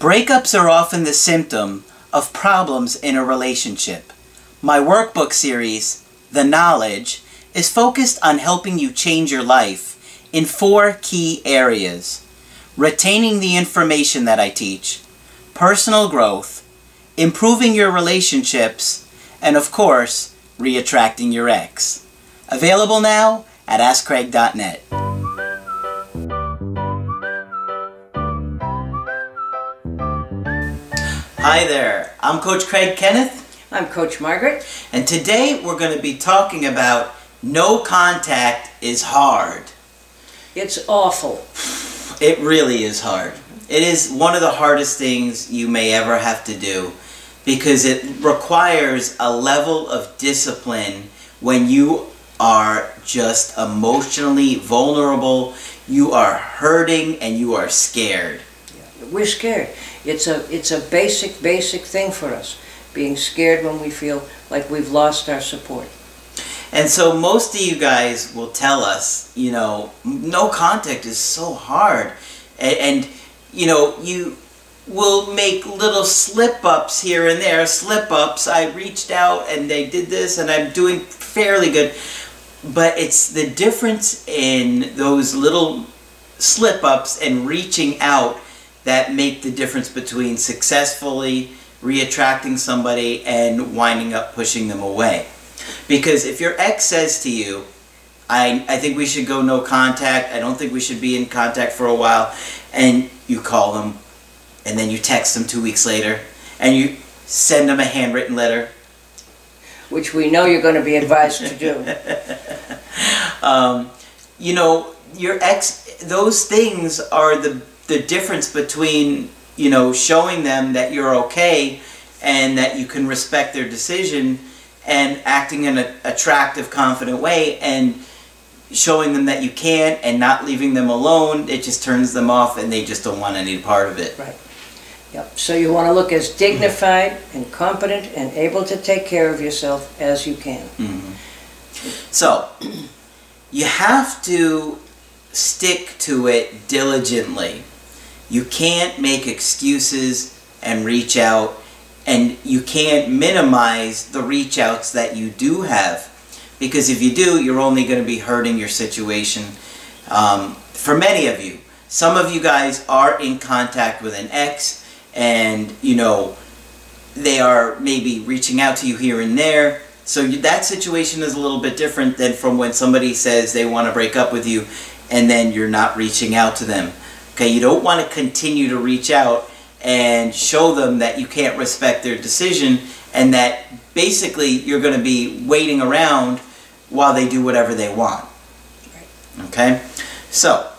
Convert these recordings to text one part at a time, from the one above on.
Breakups are often the symptom of problems in a relationship. My workbook series, The Knowledge, is focused on helping you change your life in 4 key areas: retaining the information that I teach, personal growth, improving your relationships, and of course, re-attracting your ex. Available now at AskCraig.net. Hi there, I'm Coach Craig Kenneth. I'm Coach Margaret. And today we're going to be talking about no contact is hard. It's awful. It really is hard. It is one of the hardest things you may ever have to do because it requires a level of discipline when you are just emotionally vulnerable, you are hurting, and you are scared. We're scared. It's a basic thing for us, being scared when we feel like we've lost our support. And so most of you guys will tell us, you know, no contact is so hard. And you know, you will make little slip-ups here and there. Slip-ups, I reached out and they did this and I'm doing fairly good. But it's the difference in those little slip-ups and reaching out that make the difference between successfully re-attracting somebody and winding up pushing them away. Because if your ex says to you, I think we should go no contact, I don't think we should be in contact for a while, and you call them, and then you text them 2 weeks later, and you send them a handwritten letter, which we know you're going to be advised to do. You know, your ex, those things are the difference between, you know, showing them that you're okay and that you can respect their decision and acting in an attractive, confident way, and showing them that you can't and not leaving them alone. It just turns them off and they just don't want any part of it. Right. Yep. So you want to look as dignified and competent and able to take care of yourself as you can. Mm-hmm. So you have to stick to it diligently. You can't make excuses and reach out, and you can't minimize the reach outs that you do have, because if you do, you're only going to be hurting your situation. For many of you, some of you guys are in contact with an ex, and you know, they are maybe reaching out to you here and there, so that situation is a little bit different than from when somebody says they want to break up with you and then you're not reaching out to them. Okay, you don't want to continue to reach out and show them that you can't respect their decision and that basically you're going to be waiting around while they do whatever they want. Okay? So,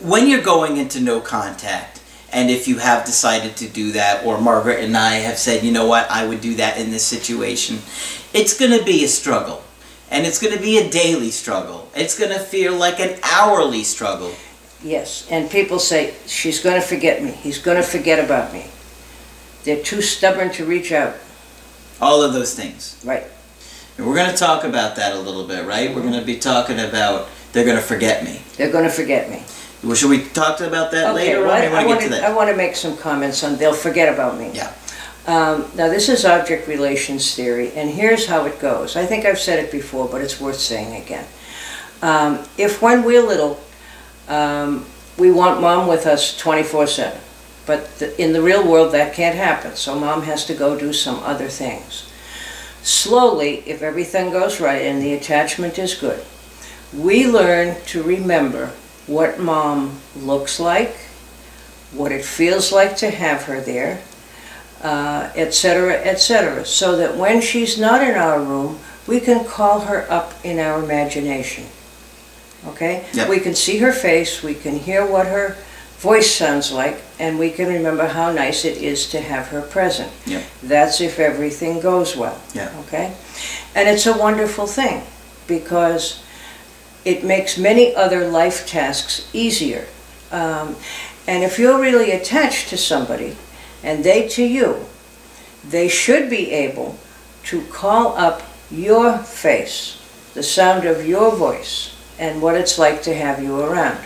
when you're going into no contact, and if you have decided to do that, or Margaret and I have said, you know what, I would do that in this situation, it's going to be a struggle. And it's going to be a daily struggle. It's going to feel like an hourly struggle. Yes, and people say, she's going to forget me, he's going to forget about me. They're too stubborn to reach out. All of those things. Right. And we're going to talk about that a little bit, right? We're going to be talking about, they're going to forget me. They're going to forget me. Well, should we talk about that later? Well, I want to make some comments on they'll forget about me. Yeah. Now this is object relations theory, and here's how it goes. I think I've said it before, but it's worth saying again. If when we're little, we want mom with us 24/7, but in the real world that can't happen, so mom has to go do some other things. Slowly, if everything goes right and the attachment is good, we learn to remember what mom looks like, what it feels like to have her there, etc., etc., so that when she's not in our room, we can call her up in our imagination. Okay? Yep. We can see her face, we can hear what her voice sounds like, and we can remember how nice it is to have her present. Yep. That's if everything goes well. Yeah. Okay? And it's a wonderful thing, because it makes many other life tasks easier. And if you're really attached to somebody, and they to you, they should be able to call up your face, the sound of your voice, and what it's like to have you around.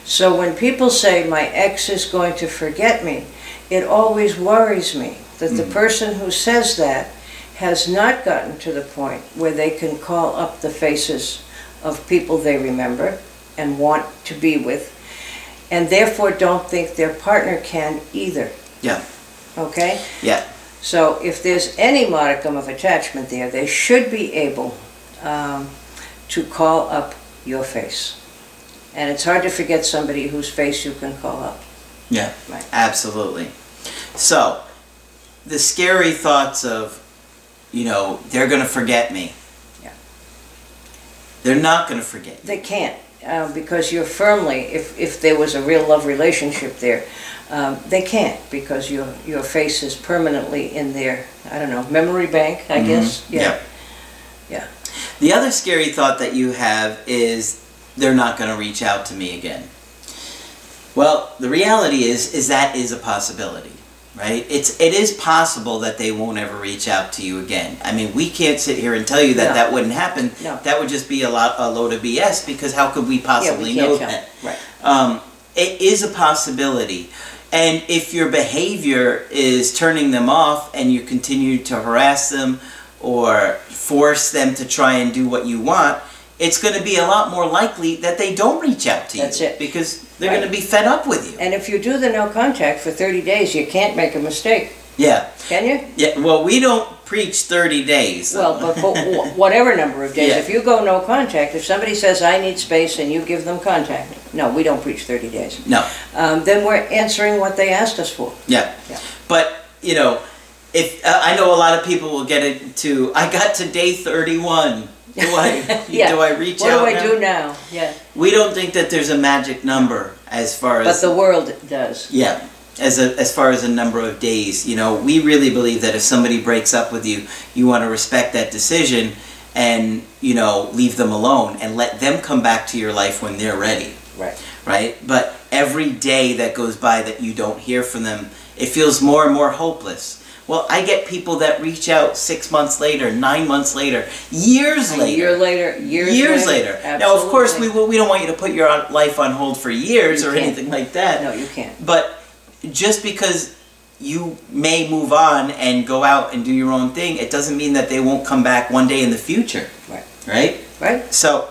So when people say my ex is going to forget me, it always worries me that the person who says that has not gotten to the point where they can call up the faces of people they remember and want to be with, and therefore don't think their partner can either. Yeah. Okay? Yeah. So if there's any modicum of attachment there, they should be able to call up your face. And it's hard to forget somebody whose face you can call up. Yeah, right. Absolutely. So, the scary thoughts of, you know, they're going to forget me. Yeah. They're not going to forget you. They can't, because you're firmly, if there was a real love relationship there, they can't, because your face is permanently in their, I don't know, memory bank, I guess. Yeah. Yeah. The other scary thought that you have is they're not going to reach out to me again. Well, the reality is that is a possibility, right? It is possible that they won't ever reach out to you again. I mean, we can't sit here and tell you that that wouldn't happen. No. That would just be a load of BS, because how could we possibly know that? Right. It is a possibility. And if your behavior is turning them off and you continue to harass them or force them to try and do what you want, it's going to be a lot more likely that they don't reach out to you. That's it. Because they're going to be fed up with you. And if you do the no contact for 30 days, you can't make a mistake. Yeah. Can you? Yeah. Well, we don't preach 30 days. Well, but whatever number of days. Yeah. If you go no contact, if somebody says, I need space, and you give them contact, no, we don't preach 30 days. No. Then we're answering what they asked us for. Yeah. Yeah. But, you know, if I know a lot of people will get it to, I got to day 31. Do I Yeah. do I reach what out? What do now? I do now? Yeah. We don't think that there's a magic number as far as. But the world does. Yeah. As far as a number of days, you know, we really believe that if somebody breaks up with you, you want to respect that decision and, you know, leave them alone and let them come back to your life when they're ready. Right. Right? But every day that goes by that you don't hear from them, it feels more and more hopeless. Well, I get people that reach out 6 months later, 9 months later, years later. A year later, years later. Absolutely. Now, of course, we don't want you to put your life on hold for years or anything like that. No, you can't. But just because you may move on and go out and do your own thing, it doesn't mean that they won't come back one day in the future. Right. Right? Right. So,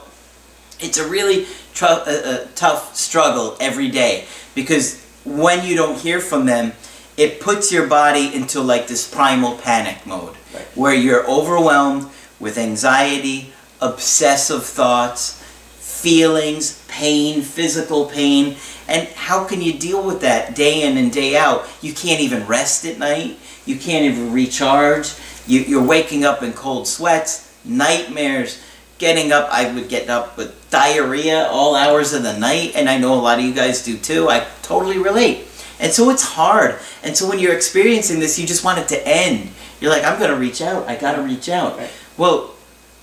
it's a really tough struggle every day, because when you don't hear from them, it puts your body into like this primal panic mode, right, where you're overwhelmed with anxiety, obsessive thoughts, feelings, pain, physical pain. And how can you deal with that day in and day out? You can't even rest at night. You can't even recharge. You're waking up in cold sweats, nightmares, getting up. I would get up with diarrhea all hours of the night, and I know a lot of you guys do too. I totally relate. And so it's hard. And so when you're experiencing this, you just want it to end. You're like, I'm going to reach out. I got to reach out. Right. Well,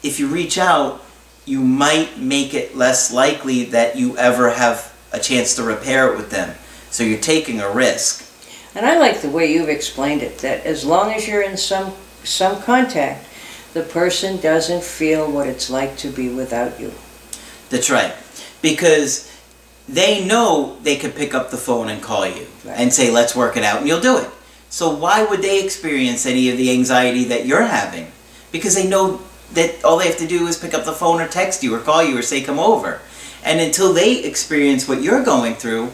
if you reach out, you might make it less likely that you ever have a chance to repair it with them. So you're taking a risk. And I like the way you've explained it, that as long as you're in some contact, the person doesn't feel what it's like to be without you. That's right. Because they know they could pick up the phone and call you, right, and say, let's work it out, and you'll do it. So why would they experience any of the anxiety that you're having? Because they know that all they have to do is pick up the phone or text you or call you or say, come over. And until they experience what you're going through,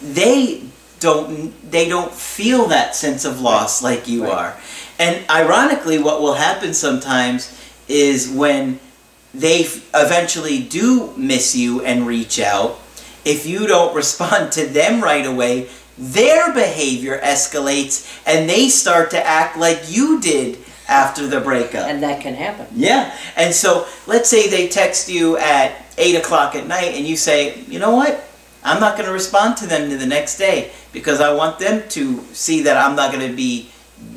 they don't feel that sense of loss like you right, are. And ironically, what will happen sometimes is when they eventually do miss you and reach out, if you don't respond to them right away, their behavior escalates and they start to act like you did after the breakup. And that can happen. Yeah. And so let's say they text you at 8 o'clock at night and you say, you know what? I'm not going to respond to them the next day because I want them to see that I'm not going to be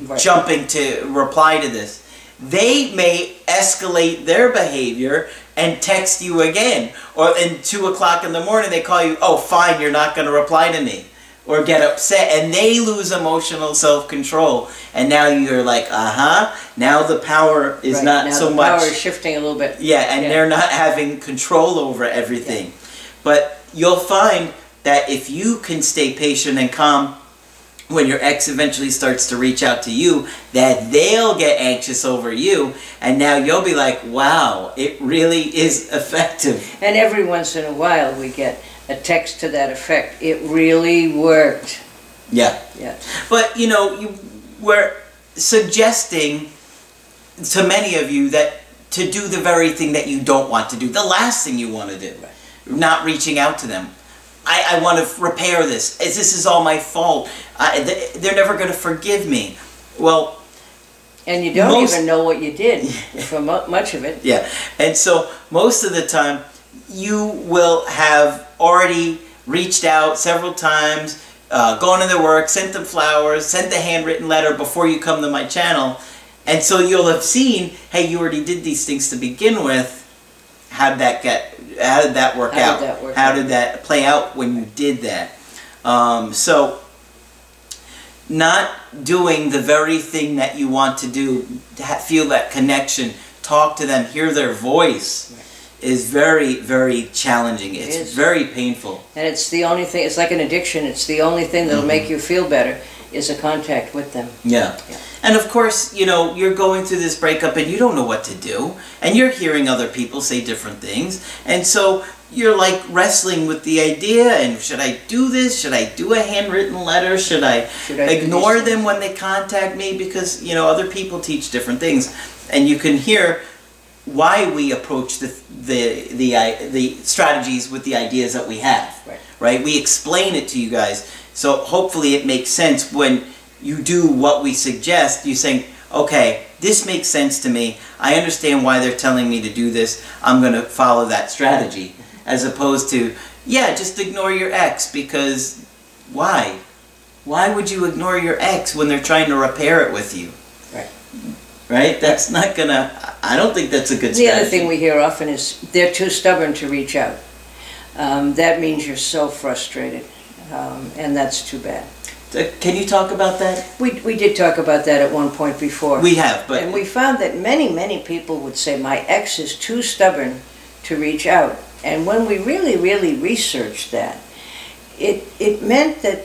right, jumping to reply to this. They may escalate their behavior and text you again. Or in 2 o'clock in the morning they call you, oh fine, you're not going to reply to me. Or get upset, and they lose emotional self-control. And now you're like, now the power is right, not now so the much. power is shifting a little bit. Yeah, and they're not having control over everything. Yeah. But you'll find that if you can stay patient and calm when your ex eventually starts to reach out to you, that they'll get anxious over you, and now you'll be like, wow, it really is effective. And every once in a while we get a text to that effect. It really worked. Yeah. Yeah. But, you know, we're suggesting to many of you that to do the very thing that you don't want to do, the last thing you want to do, right. Not reaching out to them. I want to repair this. This is all my fault. They're never going to forgive me. Well, and you don't even know what you did for much of it. Yeah. And so most of the time you will have already reached out several times, gone to their work, sent them flowers, sent the handwritten letter before you come to my channel. And so you'll have seen, hey, you already did these things to begin with. How did that work out? How did that play out when you did that? So not doing the very thing that you want to do, to feel that connection, talk to them, hear their voice, is very, very challenging. It's very painful. And it's the only thing, it's like an addiction, it's the only thing that'll make you feel better is a contact with them. Yeah. And of course, you know, you're going through this breakup and you don't know what to do, and you're hearing other people say different things, and so you're like wrestling with the idea, and should I do this? Should I do a handwritten letter? Should I ignore them when they contact me? Because, you know, other people teach different things, and you can hear why we approach the strategies with the ideas that we have, right? We explain it to you guys, so hopefully it makes sense when you do what we suggest. You saying, okay, this makes sense to me. I understand why they're telling me to do this. I'm going to follow that strategy. As opposed to, yeah, just ignore your ex, because why? Why would you ignore your ex when they're trying to repair it with you? Right? That's not going to, I don't think that's a good strategy. The other thing we hear often is they're too stubborn to reach out. That means you're so frustrated, and that's too bad. Can you talk about that? We did talk about that at one point before. We have, but... And we found that many people would say, my ex is too stubborn to reach out. And when we really researched that, it meant that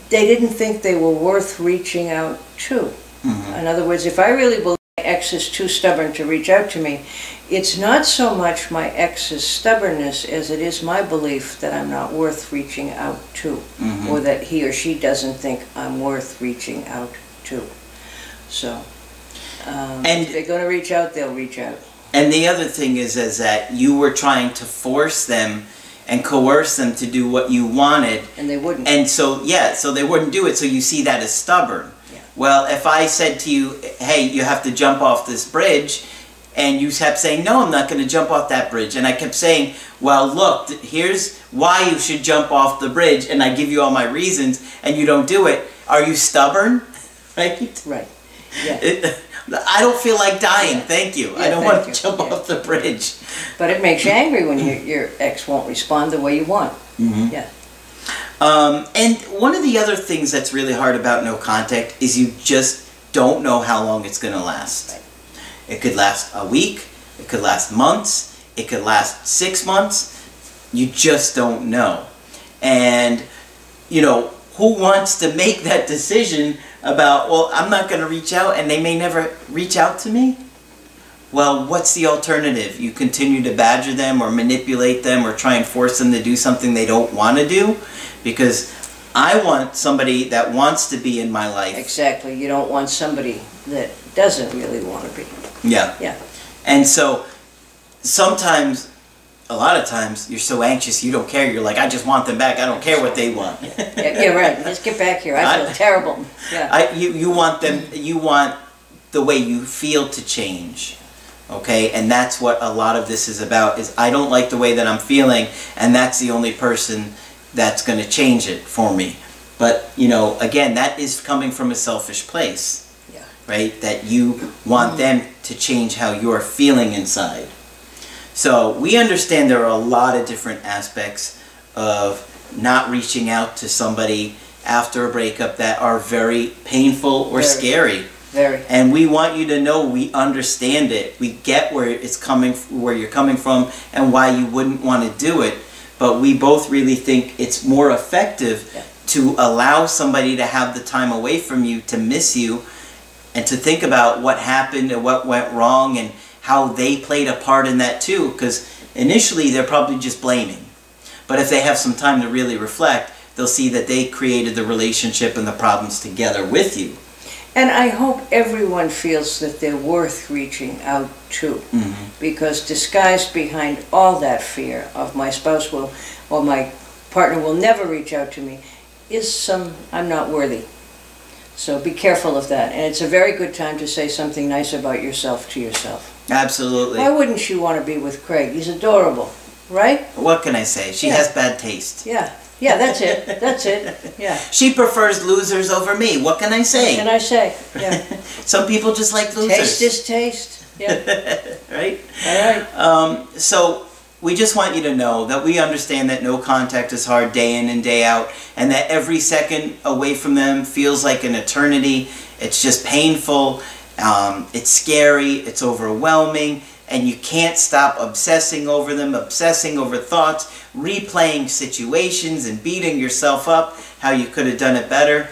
they didn't think they were worth reaching out to. In other words, if I really believe my ex is too stubborn to reach out to me, it's not so much my ex's stubbornness as it is my belief that I'm not worth reaching out to, or that he or she doesn't think I'm worth reaching out to. So, if they're going to reach out, they'll reach out. And the other thing is that you were trying to force them and coerce them to do what you wanted. And they wouldn't. And so, yeah, so they wouldn't do it, so you see that as stubborn. Well, if I said to you, hey, you have to jump off this bridge, and you kept saying, no, I'm not going to jump off that bridge, and I kept saying, well, look, here's why you should jump off the bridge, and I give you all my reasons, and you don't do it, are you stubborn? Right? Right. Yeah. I don't feel like dying, thank you. I don't want to jump off the bridge. But it makes you angry when your ex won't respond the way you want. Yeah. And one of the other things that's really hard about no contact is you just don't know how long it's going to last. It could last a week, it could last months, it could last 6 months. You just don't know. And, you know, who wants to make that decision about, well, I'm not going to reach out and they may never reach out to me? Well, what's the alternative? You continue to badger them or manipulate them or try and force them to do something they don't want to do? Because I want somebody that wants to be in my life. Exactly. You don't want somebody that doesn't really want to be. Yeah. Yeah. And so sometimes, a lot of times, you're so anxious you don't care. You're like, I just want them back. I don't care what they want. Yeah, right. Just get back here. I feel terrible. Yeah. You want them. You want the way you feel to change. Okay, and that's what a lot of this is about. Is I don't like the way that I'm feeling, and that's the only person that's going to change it for me. But, you know, again, that is coming from a selfish place, right? That you want them to change how you're feeling inside. So we understand there are a lot of different aspects of not reaching out to somebody after a breakup that are very painful or scary. Very. And we want you to know we understand it. We get where it's coming, where you're coming from, and why you wouldn't want to do it. but we both really think it's more effective to allow somebody to have the time away from you to miss you and to think about what happened and what went wrong and how they played a part in that too, because initially they're probably just blaming. But if they have some time to really reflect, they'll see that they created the relationship and the problems together with you. And I hope everyone feels that they're worth reaching out to, because disguised behind all that fear of my spouse will, or my partner will never reach out to me, is some, I'm not worthy. So be careful of that. And it's a very good time to say something nice about yourself to yourself. Absolutely. Why wouldn't you want to be with Craig? He's adorable, right? What can I say? She has bad taste. Yeah. Yeah, that's it. That's it. Yeah. She prefers losers over me. What can I say? What can I say? Yeah. Some people just like losers. Taste is taste. Yeah. Right? All right. So we just want you to know that we understand that no contact is hard day in and day out, and that every second away from them feels like an eternity. It's just painful. It's scary. It's overwhelming. And you can't stop obsessing over them, obsessing over thoughts, replaying situations and beating yourself up, how you could have done it better.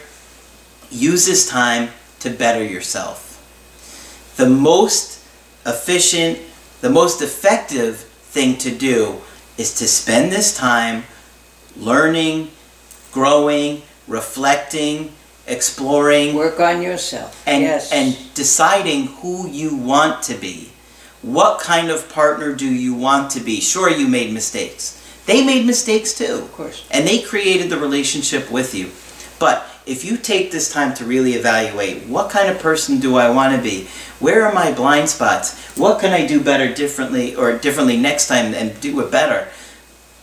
Use this time to better yourself. The most efficient, the most effective thing to do is to spend this time learning, growing, reflecting, exploring. Work on yourself. And deciding who you want to be. What kind of partner do you want to be? Sure, you made mistakes. They made mistakes too. Of course. And they created the relationship with you. But if you take this time to really evaluate, what kind of person do I want to be? Where are my blind spots? What can I do better differently next time and do it better?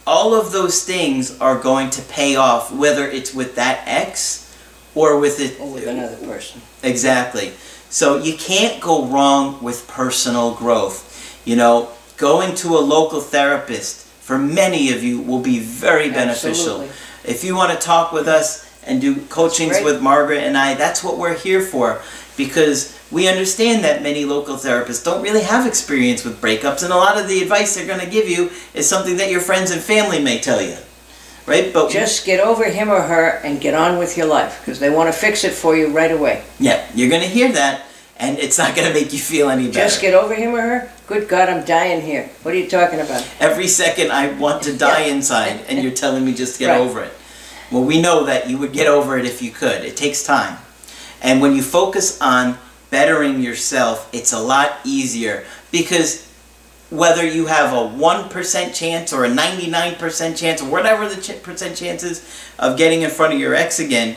All of those things are going to pay off, whether it's with that ex or with another person. Exactly. So you can't go wrong with personal growth. You know, going to a local therapist for many of you will be very beneficial. Absolutely. If you want to talk with us and do coachings with Margaret and I, that's what we're here for, because we understand that many local therapists don't really have experience with breakups, and a lot of the advice they're going to give you is something that your friends and family may tell you. Right? But just get over him or her and get on with your life, because they want to fix it for you right away. Yeah, you're going to hear that, and it's not going to make you feel any better. Just get over him or her? Good God, I'm dying here. What are you talking about? Every second I want to die inside, and you're telling me just to get over it. Well, we know that you would get over it if you could. It takes time. And when you focus on bettering yourself, it's a lot easier, because whether you have a 1% chance or a 99% chance or whatever the percent chances of getting in front of your ex again,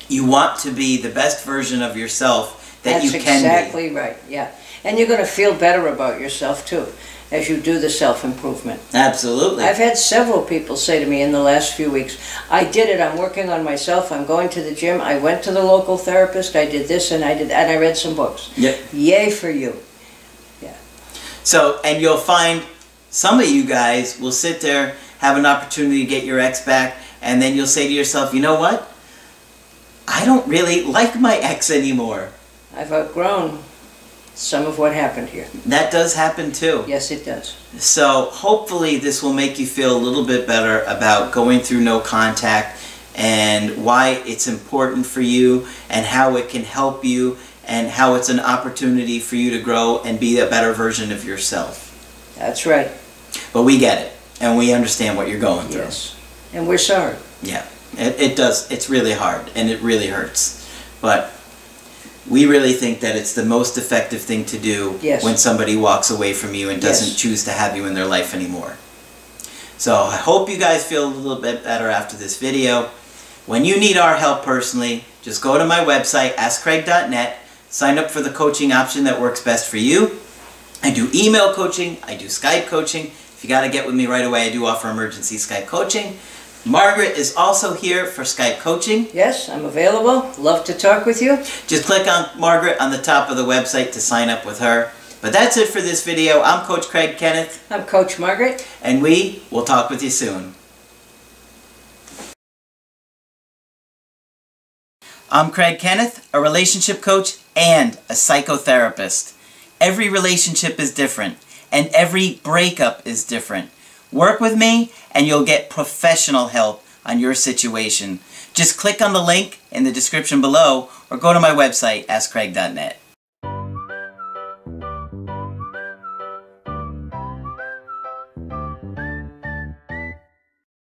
you want to be the best version of yourself that you can be. That's exactly right, yeah. And you're going to feel better about yourself too, as you do the self-improvement. Absolutely. I've had several people say to me in the last few weeks, I did it, I'm working on myself, I'm going to the gym, I went to the local therapist, I did this and I did that, and I read some books. Yep. Yay for you. Yeah. So, and you'll find some of you guys will sit there, have an opportunity to get your ex back, and then you'll say to yourself, you know what? I don't really like my ex anymore. I've outgrown some of what happened here. That does happen too. Yes, it does. So hopefully this will make you feel a little bit better about going through no contact and why it's important for you and how it can help you and how it's an opportunity for you to grow and be a better version of yourself. That's right. But we get it and we understand what you're going through. Yes. And we're sorry. Yeah, it does. It's really hard and it really hurts. But we really think that it's the most effective thing to do when somebody walks away from you and doesn't choose to have you in their life anymore. So I hope you guys feel a little bit better after this video. When you need our help personally, just go to my website, askcraig.net, sign up for the coaching option that works best for you. I do email coaching, I do Skype coaching. If you got to get with me right away, I do offer emergency Skype coaching. Margaret is also here for Skype coaching. Yes, I'm available. Love to talk with you. Just click on Margaret on the top of the website to sign up with her. But that's it for this video. I'm Coach Craig Kenneth. I'm Coach Margaret. And we will talk with you soon. I'm Craig Kenneth, a relationship coach and a psychotherapist. Every relationship is different, and every breakup is different. Work with me and you'll get professional help on your situation. Just click on the link in the description below or go to my website, askcraig.net.